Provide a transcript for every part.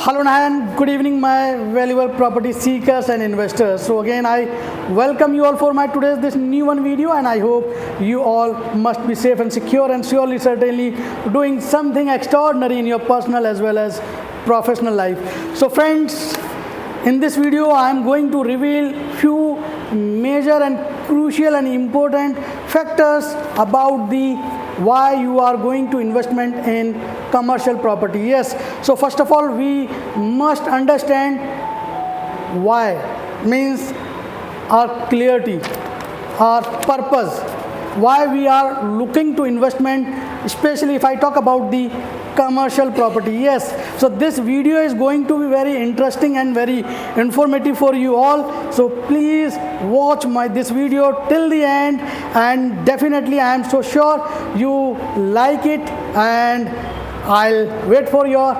Hello and good evening, my valuable property seekers and investors. So again, I welcome you all for my today's this new one video, and I hope you all must be safe and secure and surely certainly doing something extraordinary in your personal as well as professional life. So friends, in this video, I am going to reveal few major and crucial and important factors about the why you are going to investment in commercial property. Yes, so first of all, we must understand why, means our clarity, our purpose, why we are looking to investment, especially if I talk about the commercial property. Yes, so this video is going to be very interesting and very informative for you all, so please watch this video till the end, and definitely I am so sure you like it, and I'll wait for your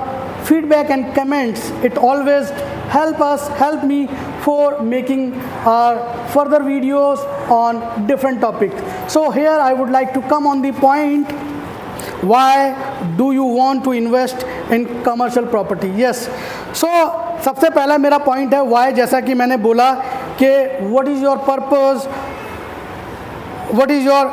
feedback and comments. It always help me for making our further videos on different topics. So here I would like to come on the point, why do you want to invest in commercial property? Yes, so सबसे पहला मेरा point है why, जैसा कि मैंने बोला कि what is your purpose, what is your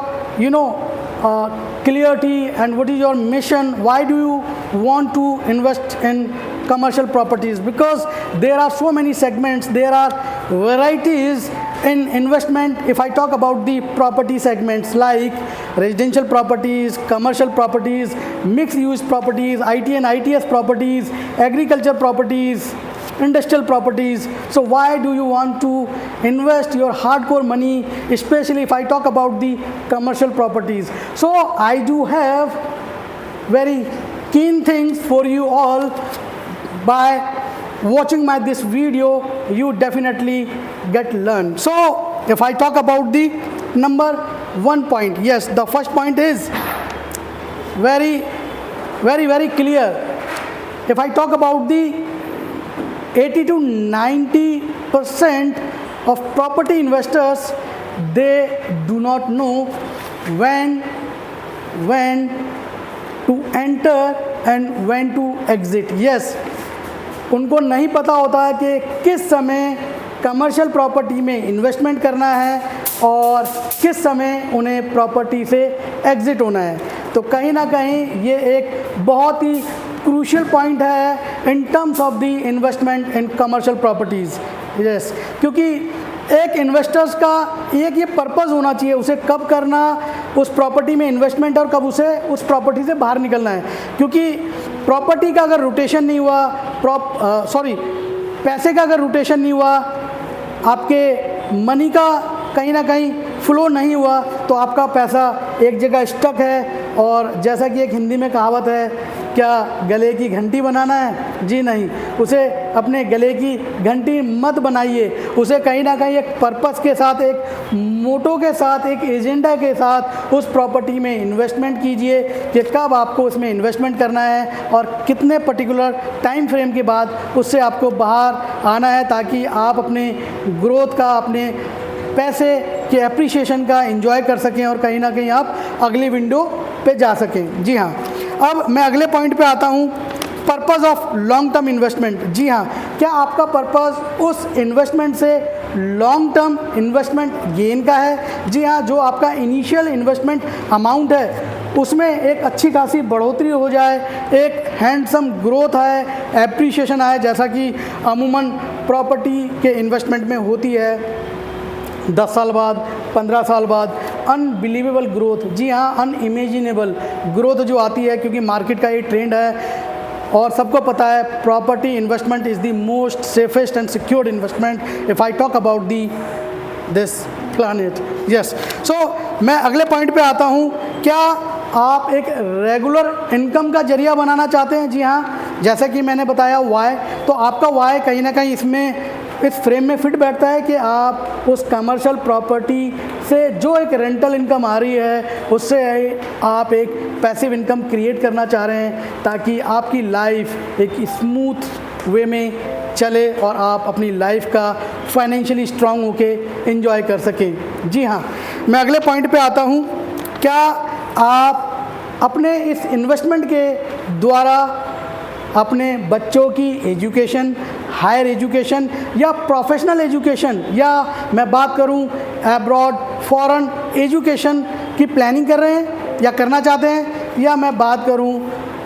clarity, and what is your mission, why do you want to invest in commercial properties? Because there are so many segments, there are varieties in investment. If I talk about the property segments like residential properties, commercial properties, mixed use properties, IT and ITS properties, agriculture properties, industrial properties. So why do you want to invest your hardcore money, especially if I talk about the commercial properties? So I do have very keen things for you all. By watching this video, you definitely get learned. So if I talk about the number one point, yes, the first point is very clear. If I talk about the 80 to 90% of property investors, they do not know when to enter and when to exit. Yes, उनको नहीं पता होता है कि किस समय commercial property में investment करना है और किस समय उन्हें प्रॉपर्टी से एग्ज़िट होना है। तो कहीं ना कहीं ये एक बहुत ही क्रूशियल पॉइंट है in terms of the investment in commercial properties. Yes, क्योंकि एक इन्वेस्टर्स का एक ये पर्पज़ होना चाहिए, उसे कब करना उस प्रॉपर्टी में इन्वेस्टमेंट और कब उसे उस प्रॉपर्टी से बाहर निकलना है। क्योंकि प्रॉपर्टी का अगर रोटेशन नहीं हुआ, पैसे का अगर रोटेशन नहीं हुआ, आपके मनी का कहीं ना कहीं फ्लो नहीं हुआ, तो आपका पैसा एक जगह स्टक है। और जैसा कि एक हिंदी में कहावत है, क्या गले की घंटी बनाना है? जी नहीं, उसे अपने गले की घंटी मत बनाइए, उसे कहीं ना कहीं एक पर्पस के साथ, एक मोटो के साथ, एक एजेंडा के साथ उस प्रॉपर्टी में इन्वेस्टमेंट कीजिए कि कब आपको उसमें इन्वेस्टमेंट करना है और कितने पर्टिकुलर टाइम फ्रेम के बाद उससे आपको बाहर आना है, ताकि आप अपने ग्रोथ का, अपने पैसे के एप्रिसिएशन का एंजॉय कर सकें और कहीं ना कहीं आप अगली विंडो पे जा सकें। जी हाँ, अब मैं अगले पॉइंट पे आता हूँ, purpose of long term investment. जी हाँ, क्या आपका पर्पज़ उस इन्वेस्टमेंट से लॉन्ग टर्म इन्वेस्टमेंट गेन का है? जी हाँ, जो आपका इनिशियल इन्वेस्टमेंट अमाउंट है उसमें एक अच्छी खासी बढ़ोतरी हो जाए, एक हैंडसम ग्रोथ आए, एप्रिसिएशन आए, जैसा कि अमूमन प्रॉपर्टी के इन्वेस्टमेंट में होती है। 10 साल बाद, 15 साल बाद अनबिलीवेबल ग्रोथ, जी हाँ, अनइमेजिनेबल ग्रोथ जो आती है, क्योंकि मार्केट का ये ट्रेंड है और सबको पता है property investment is the most safest and secured investment if I talk about this planet. Yes, so मैं अगले पॉइंट पे आता हूँ, क्या आप एक रेगुलर इनकम का जरिया बनाना चाहते हैं? जी हाँ, जैसा कि मैंने बताया वाई, तो आपका वाई कहीं ना कहीं इस फ्रेम में फिट बैठता है कि आप उस कमर्शियल प्रॉपर्टी से जो एक रेंटल इनकम आ रही है उससे आप एक पैसिव इनकम क्रिएट करना चाह रहे हैं, ताकि आपकी लाइफ एक स्मूथ वे में चले और आप अपनी लाइफ का फाइनेंशियली स्ट्रांग होके एंजॉय कर सकें। जी हाँ, मैं अगले पॉइंट पे आता हूँ, क्या आप अपने इस इन्वेस्टमेंट के द्वारा अपने बच्चों की एजुकेशन, हायर एजुकेशन या प्रोफेशनल एजुकेशन, या मैं बात करूं अब्रॉड फॉरेन एजुकेशन की प्लानिंग कर रहे हैं या करना चाहते हैं, या मैं बात करूं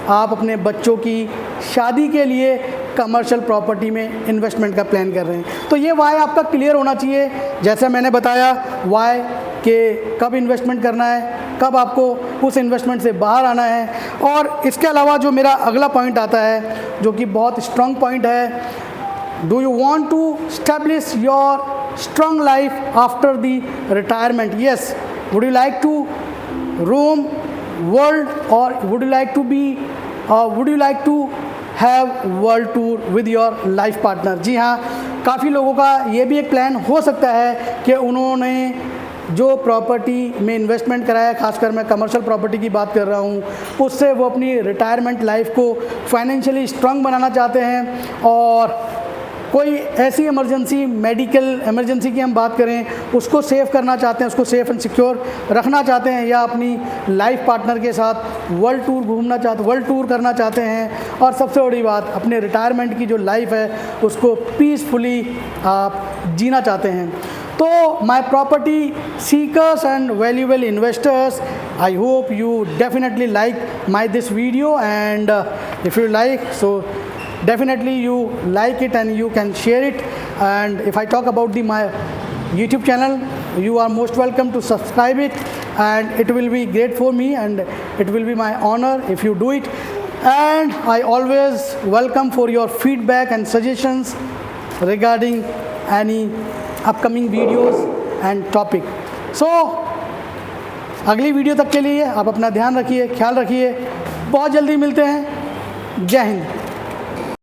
आप अपने बच्चों की शादी के लिए कमर्शियल प्रॉपर्टी में इन्वेस्टमेंट का प्लान कर रहे हैं, तो ये वाई आपका क्लियर होना चाहिए। जैसे मैंने बताया वाई कि कब इन्वेस्टमेंट करना है, कब आपको उस इन्वेस्टमेंट से बाहर आना है। और इसके अलावा जो मेरा अगला पॉइंट आता है जो कि बहुत स्ट्रॉन्ग पॉइंट है, do you want to establish your strong life after the retirement? Yes, would you like to roam world और would you like to have world tour with your life partner? जी हाँ, काफ़ी लोगों का ये भी एक प्लान हो सकता है कि उन्होंने जो प्रॉपर्टी में इन्वेस्टमेंट कराया, खासकर मैं कमर्शियल प्रॉपर्टी की बात कर रहा हूँ, उससे वो अपनी रिटायरमेंट लाइफ को फाइनेंशियली स्ट्रांग बनाना चाहते हैं, और कोई ऐसी इमरजेंसी, मेडिकल इमरजेंसी की हम बात करें, उसको सेव करना चाहते हैं, उसको सेफ एंड सिक्योर रखना चाहते हैं, या अपनी लाइफ पार्टनर के साथ वर्ल्ड टूर करना चाहते हैं, और सबसे बड़ी बात अपने रिटायरमेंट की जो लाइफ है उसको पीसफुली आप जीना चाहते हैं। तो my property seekers and valuable investors, I hope you definitely like this video, and if you like, so definitely you like it and you can share it. And if I talk about my YouTube channel, you are most welcome to subscribe it, and it will be great for me and it will be my honor if you do it. And I always welcome for your feedback and suggestions regarding any upcoming videos and topic. So अगली video तक के लिए आप अपना ध्यान रखिए, ख्याल रखिए, बहुत जल्दी मिलते हैं। जय हिंद।